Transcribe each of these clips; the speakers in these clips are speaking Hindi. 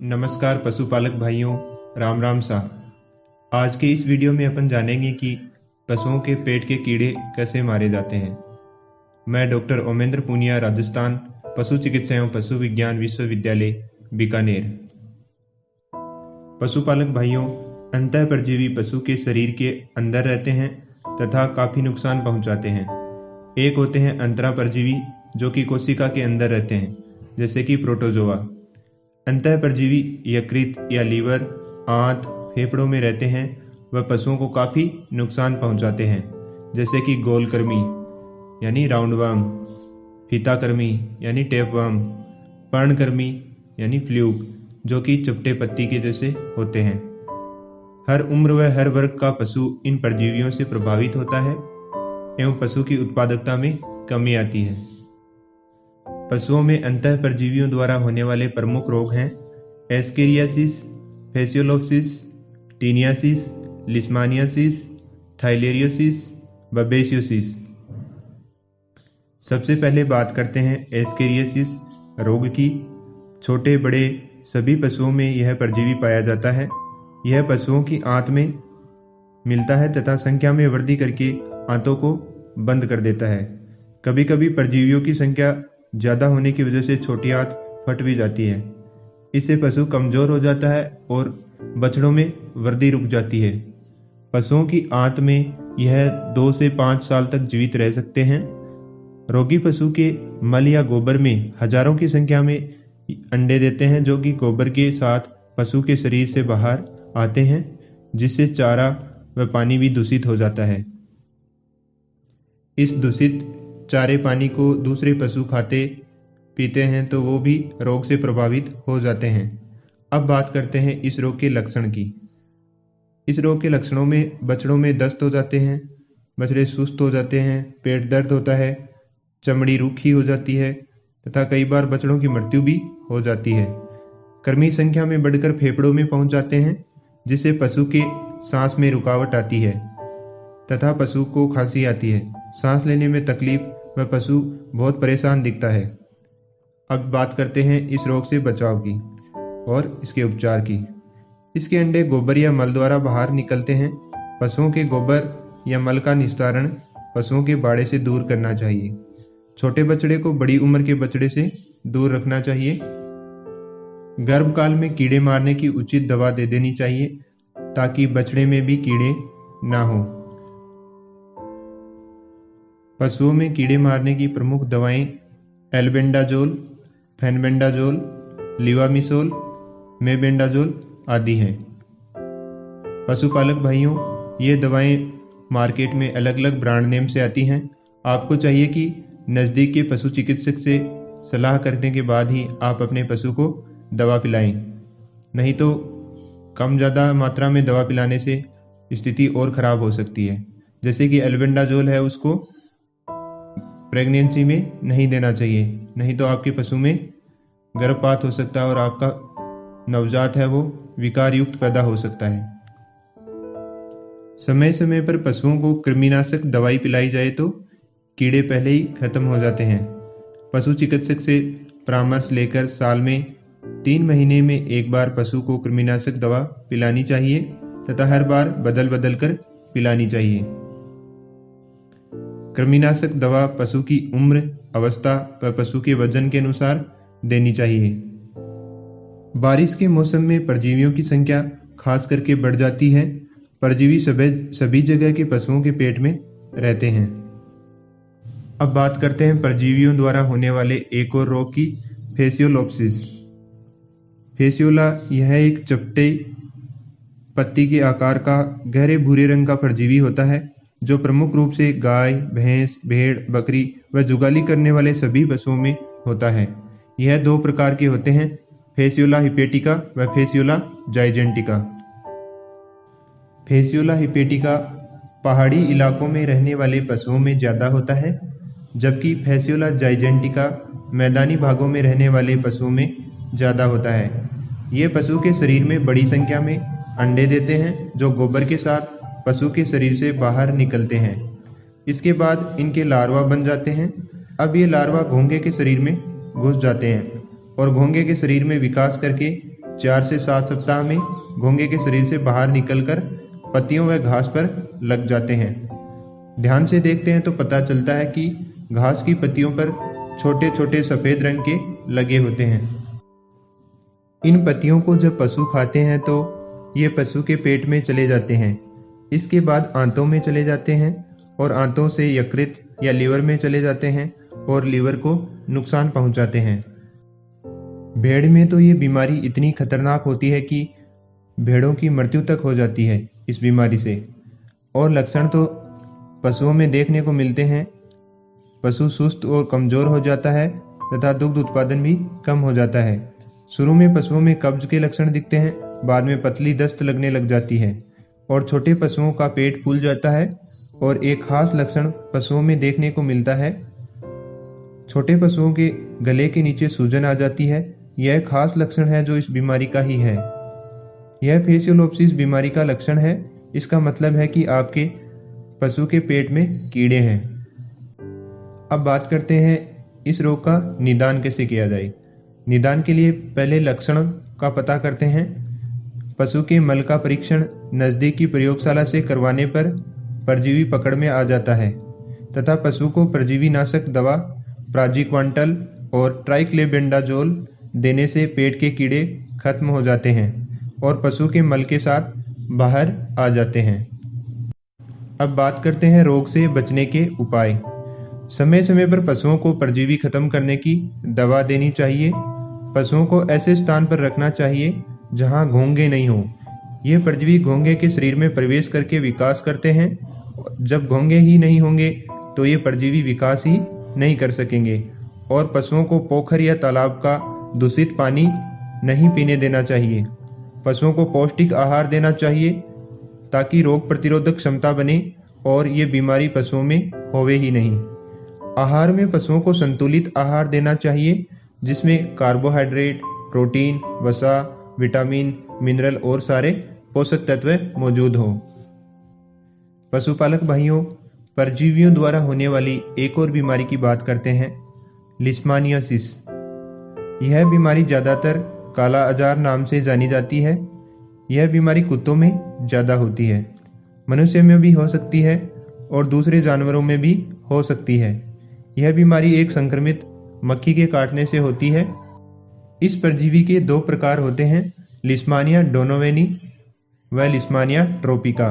नमस्कार पशुपालक भाइयों, राम राम सा। आज के इस वीडियो में अपन जानेंगे कि पशुओं के पेट के कीड़े कैसे मारे जाते हैं। मैं डॉक्टर ओमेंद्र पूनिया, राजस्थान पशु चिकित्सा एवं पशु विज्ञान विश्वविद्यालय बीकानेर। पशुपालक भाइयों, अंतः परजीवी पशु के शरीर के अंदर रहते हैं तथा काफी नुकसान पहुंचाते हैं। एक होते हैं अंतरा परजीवी जो कि कोशिका के अंदर रहते हैं, जैसे कि प्रोटोजोआ। अंतः परजीवी यकृत या लीवर, आंत, फेफड़ों में रहते हैं। वह पशुओं को काफी नुकसान पहुंचाते हैं, जैसे कि गोलकृमि यानी राउंडवर्म, फीताकृमि यानी टेपवर्म, पर्णकृमि यानी फ्लूक जो कि चपटे पत्ती के जैसे होते हैं। हर उम्र व हर वर्ग का पशु इन परजीवियों से प्रभावित होता है एवं पशु की उत्पादकता में कमी आती है। पशुओं में अंतः परजीवियों द्वारा होने वाले प्रमुख रोग हैं एस्केरियासिस, फेसियोलोप्सिस, टीनियासिस, लिशमानियासिस, थाइलेरियोसिस, बबेसियोसिस। सबसे पहले बात करते हैं एस्केरियासिस रोग की। छोटे बड़े सभी पशुओं में यह परजीवी पाया जाता है। यह पशुओं की आंत में मिलता है तथा संख्या में वृद्धि करके आंतों को बंद कर देता है। कभी कभी परजीवियों की संख्या ज्यादा होने की वजह से छोटी आंत फट भी जाती है। इससे पशु कमजोर हो जाता है और बछड़ों में वृद्धि रुक जाती है। पशुओं की आंत में यह 2 से 5 साल तक जीवित रह सकते हैं। रोगी पशु के मल या गोबर में हजारों की संख्या में अंडे देते हैं, जो कि गोबर के साथ पशु के शरीर से बाहर आते हैं, जिससे चारा व पानी भी दूषित हो जाता है। इस दूषित चारे पानी को दूसरे पशु खाते पीते हैं तो वो भी रोग से प्रभावित हो जाते हैं। अब बात करते हैं इस रोग के लक्षण की। इस रोग के लक्षणों में बछड़ों में दस्त हो जाते हैं, बछड़े सुस्त हो जाते हैं, पेट दर्द होता है, चमड़ी रूखी हो जाती है तथा कई बार बछड़ों की मृत्यु भी हो जाती है। कृमि संख्या में बढ़कर फेफड़ों में पहुंच जाते हैं, जिससे पशु के सांस में रुकावट आती है तथा पशु को खांसी आती है, सांस लेने में तकलीफ व पशु बहुत परेशान दिखता है। अब बात करते हैं इस रोग से बचाव की और इसके उपचार की। इसके अंडे गोबर या मल द्वारा बाहर निकलते हैं। पशुओं के गोबर या मल का निस्तारण पशुओं के बाड़े से दूर करना चाहिए। छोटे बछड़े को बड़ी उम्र के बछड़े से दूर रखना चाहिए। गर्भकाल में कीड़े मारने की उचित दवा दे देनी चाहिए ताकि बछड़े में भी कीड़े ना हो। पशुओं में कीड़े मारने की प्रमुख दवाएं एल्बेंडाजोल, फेनबेंडाजोल, लीवामिसोल, मेबेंडाजोल आदि हैं। पशुपालक भाइयों, ये दवाएं मार्केट में अलग अलग ब्रांड नेम से आती हैं। आपको चाहिए कि नज़दीक के पशु चिकित्सक से सलाह करने के बाद ही आप अपने पशु को दवा पिलाएं, नहीं तो कम ज़्यादा मात्रा में दवा पिलाने से स्थिति और ख़राब हो सकती है। जैसे कि एल्बेंडाजोल है, उसको प्रेगनेंसी में नहीं देना चाहिए, नहीं तो आपके पशु में गर्भपात हो सकता है और आपका नवजात है वो विकार युक्त पैदा हो सकता है। समय समय पर पशुओं को कृमिनाशक दवाई पिलाई जाए तो कीड़े पहले ही खत्म हो जाते हैं। पशु चिकित्सक से परामर्श लेकर साल में 3 महीने में एक बार पशु को कृमिनाशक दवा पिलानी चाहिए तथा हर बार बदल बदल कर पिलानी चाहिए। कृमिनाशक दवा पशु की उम्र, अवस्था व पशु के वजन के अनुसार देनी चाहिए। बारिश के मौसम में परजीवियों की संख्या खास करके बढ़ जाती है। परजीवी सभी जगह के पशुओं के पेट में रहते हैं। अब बात करते हैं परजीवियों द्वारा होने वाले एक और रोग की, फेसियोलोप्सिस। फेसियोला यह एक चपटे पत्ती के आकार का गहरे भूरे रंग का परजीवी होता है, जो प्रमुख रूप से गाय, भैंस, भेड़, बकरी व जुगाली करने वाले सभी पशुओं में होता है। यह 2 प्रकार के होते हैं, फेसियोला हिपेटिका व फेसियोला जाइजेंटिका। फेसियोला हिपेटिका पहाड़ी इलाकों में रहने वाले पशुओं में ज़्यादा होता है, जबकि फेसियोला जाइजेंटिका मैदानी भागों में रहने वाले पशुओं में ज़्यादा होता है। ये पशु के शरीर में बड़ी संख्या में अंडे देते हैं, जो गोबर के साथ पशु के शरीर से बाहर निकलते हैं। इसके बाद इनके लार्वा बन जाते हैं। अब ये लार्वा घोंघे के शरीर में घुस जाते हैं और घोंघे के शरीर में विकास करके 4 से 7 सप्ताह में घोंघे के शरीर से बाहर निकलकर पत्तियों व घास पर लग जाते हैं। ध्यान से देखते हैं तो पता चलता है कि घास की पत्तियों पर छोटे छोटे सफ़ेद रंग के लगे होते हैं। इन पत्तियों को जब पशु खाते हैं तो ये पशु के पेट में चले जाते हैं। इसके बाद आंतों में चले जाते हैं और आंतों से यकृत या लीवर में चले जाते हैं और लीवर को नुकसान पहुंचाते हैं। भेड़ में तो ये बीमारी इतनी खतरनाक होती है कि भेड़ों की मृत्यु तक हो जाती है इस बीमारी से। और लक्षण तो पशुओं में देखने को मिलते हैं। पशु सुस्त और कमज़ोर हो जाता है तथा दुग्ध उत्पादन भी कम हो जाता है। शुरू में पशुओं में कब्ज के लक्षण दिखते हैं, बाद में पतली दस्त लगने लग जाती है और छोटे पशुओं का पेट फूल जाता है। और एक खास लक्षण पशुओं में देखने को मिलता है, छोटे पशुओं के गले के नीचे सूजन आ जाती है। यह खास लक्षण है जो इस बीमारी का ही है। यह फेसियोलोप्सिस बीमारी का लक्षण है। इसका मतलब है कि आपके पशु के पेट में कीड़े हैं। अब बात करते हैं इस रोग का निदान कैसे किया जाए। निदान के लिए पहले लक्षण का पता करते हैं। पशु के मल का परीक्षण नज़दीकी प्रयोगशाला से करवाने पर परजीवी पकड़ में आ जाता है तथा पशु को परजीवी नाशक दवा प्राजिक्वांटल और ट्राइक्लेबेंडाजोल देने से पेट के कीड़े खत्म हो जाते हैं और पशु के मल के साथ बाहर आ जाते हैं। अब बात करते हैं रोग से बचने के उपाय। समय समय पर पशुओं को परजीवी खत्म करने की दवा देनी चाहिए। पशुओं को ऐसे स्थान पर रखना चाहिए जहां घोंघे नहीं हो। ये परजीवी घोंघे के शरीर में प्रवेश करके विकास करते हैं। जब घोंघे ही नहीं होंगे तो ये परजीवी विकास ही नहीं कर सकेंगे। और पशुओं को पोखर या तालाब का दूषित पानी नहीं पीने देना चाहिए। पशुओं को पौष्टिक आहार देना चाहिए ताकि रोग प्रतिरोधक क्षमता बने और ये बीमारी पशुओं में होवे ही नहीं। आहार में पशुओं को संतुलित आहार देना चाहिए जिसमें कार्बोहाइड्रेट, प्रोटीन, वसा, विटामिन, मिनरल और सारे पोषक तत्व मौजूद हों। पशुपालक भाइयों, परजीवियों द्वारा होने वाली एक और बीमारी की बात करते हैं, लिस्मानियासिस। यह बीमारी ज़्यादातर काला अजार नाम से जानी जाती है। यह बीमारी कुत्तों में ज़्यादा होती है, मनुष्य में भी हो सकती है और दूसरे जानवरों में भी हो सकती है। यह बीमारी एक संक्रमित मक्खी के काटने से होती है। इस परजीवी के 2 प्रकार होते हैं, लिस्मानिया डोनोवेनी व लिस्मानिया ट्रोपिका।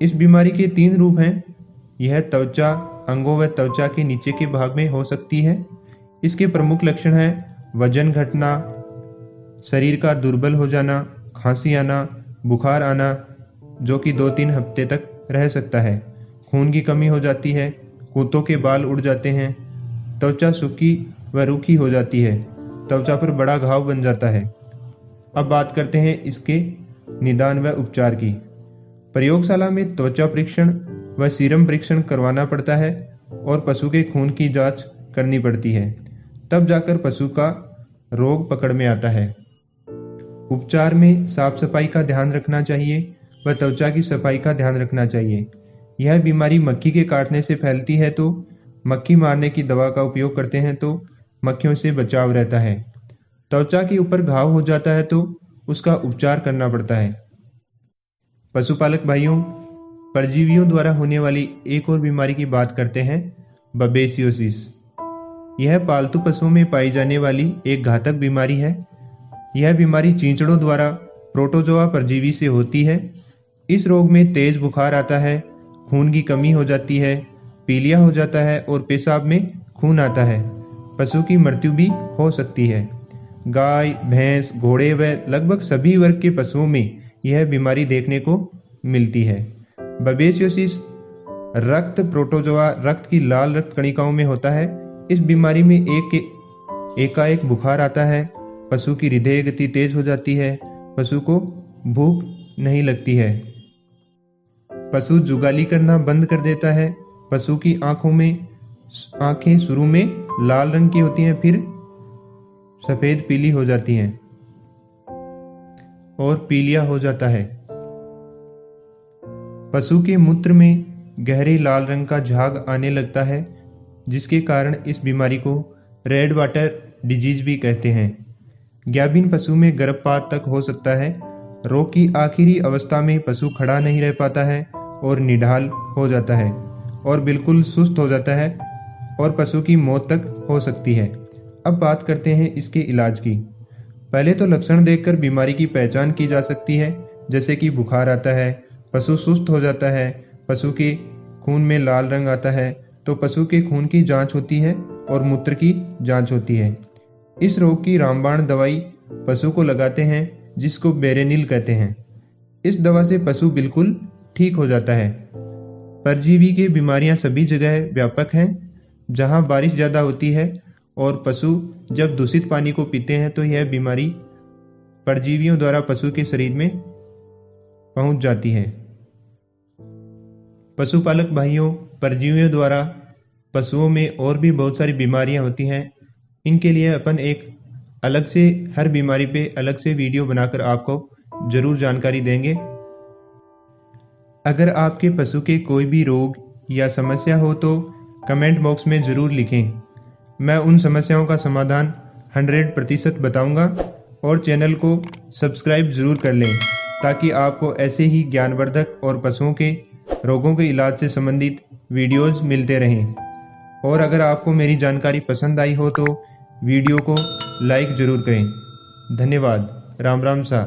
इस बीमारी के 3 रूप हैं। यह त्वचा, अंगों व त्वचा के नीचे के भाग में हो सकती है। इसके प्रमुख लक्षण हैं वजन घटना, शरीर का दुर्बल हो जाना, खांसी आना, बुखार आना जो कि 2-3 हफ्ते तक रह सकता है, खून की कमी हो जाती है, कुत्तों के बाल उड़ जाते हैं, त्वचा सूखी व रूखी हो जाती है, त्वचा पर बड़ा घाव बन जाता है। अब बात करते हैं इसके निदान व उपचार की। प्रयोगशाला में त्वचा परीक्षण व सीरम परीक्षण करवाना पड़ता है और पशु के खून की जांच करनी पड़ती है, तब जाकर पशु का रोग पकड़ में आता है। उपचार में साफ सफाई का ध्यान रखना चाहिए व त्वचा की सफाई का ध्यान रखना चाहिए। यह बीमारी मक्खी के काटने से फैलती है तो मक्खी मारने की दवा का उपयोग करते हैं तो मक्खियों से बचाव रहता है। त्वचा के ऊपर घाव हो जाता है तो उसका उपचार करना पड़ता है। पशुपालक भाइयों, परजीवियों द्वारा होने वाली एक और बीमारी की बात करते हैं, बबेसियोसिस। यह पालतू पशुओं में पाई जाने वाली एक घातक बीमारी है। यह बीमारी चींचड़ों द्वारा प्रोटोजोआ परजीवी से होती है। इस रोग में तेज बुखार आता है, खून की कमी हो जाती है, पीलिया हो जाता है और पेशाब में खून आता है। पशु की मृत्यु भी हो सकती है। गाय, भैंस, घोड़े व लगभग सभी वर्ग के पशुओं में यह बीमारी देखने को मिलती है। बबेसियोसिस रक्त प्रोटोजोआ रक्त की लाल रक्त कणिकाओं में होता है। इस बीमारी में एकाएक बुखार आता है, पशु की हृदय गति तेज हो जाती है, पशु को भूख नहीं लगती है, पशु जुगाली करना बंद कर देता है, पशु की आंखें शुरू में लाल रंग की होती हैं, फिर सफेद पीली हो जाती हैं और पीलिया हो जाता है। पशु के मूत्र में गहरे लाल रंग का झाग आने लगता है, जिसके कारण इस बीमारी को रेड वाटर डिजीज भी कहते हैं। गाभिन पशु में गर्भपात तक हो सकता है। रोग की आखिरी अवस्था में पशु खड़ा नहीं रह पाता है और निढाल हो जाता है और बिल्कुल सुस्त हो जाता है और पशु की मौत तक हो सकती है। अब बात करते हैं इसके इलाज की। पहले तो लक्षण देखकर बीमारी की पहचान की जा सकती है, जैसे कि बुखार आता है, पशु सुस्त हो जाता है, पशु के खून में लाल रंग आता है, तो पशु के खून की जांच होती है और मूत्र की जांच होती है। इस रोग की रामबाण दवाई पशु को लगाते हैं, जिसको बेरेनिल कहते हैं। इस दवा से पशु बिल्कुल ठीक हो जाता है। परजीवी की बीमारियां सभी जगह व्यापक हैं। जहां बारिश ज़्यादा होती है और पशु जब दूषित पानी को पीते हैं तो यह बीमारी परजीवियों द्वारा पशु के शरीर में पहुंच जाती है। पशुपालक भाइयों, परजीवियों द्वारा पशुओं में और भी बहुत सारी बीमारियां होती हैं। इनके लिए अपन एक अलग से हर बीमारी पे अलग से वीडियो बनाकर आपको ज़रूर जानकारी देंगे। अगर आपके पशु के कोई भी रोग या समस्या हो तो कमेंट बॉक्स में ज़रूर लिखें। मैं उन समस्याओं का समाधान 100% बताऊंगा और चैनल को सब्सक्राइब ज़रूर कर लें, ताकि आपको ऐसे ही ज्ञानवर्धक और पशुओं के रोगों के इलाज से संबंधित वीडियोज़ मिलते रहें। और अगर आपको मेरी जानकारी पसंद आई हो तो वीडियो को लाइक ज़रूर करें। धन्यवाद। राम राम सा।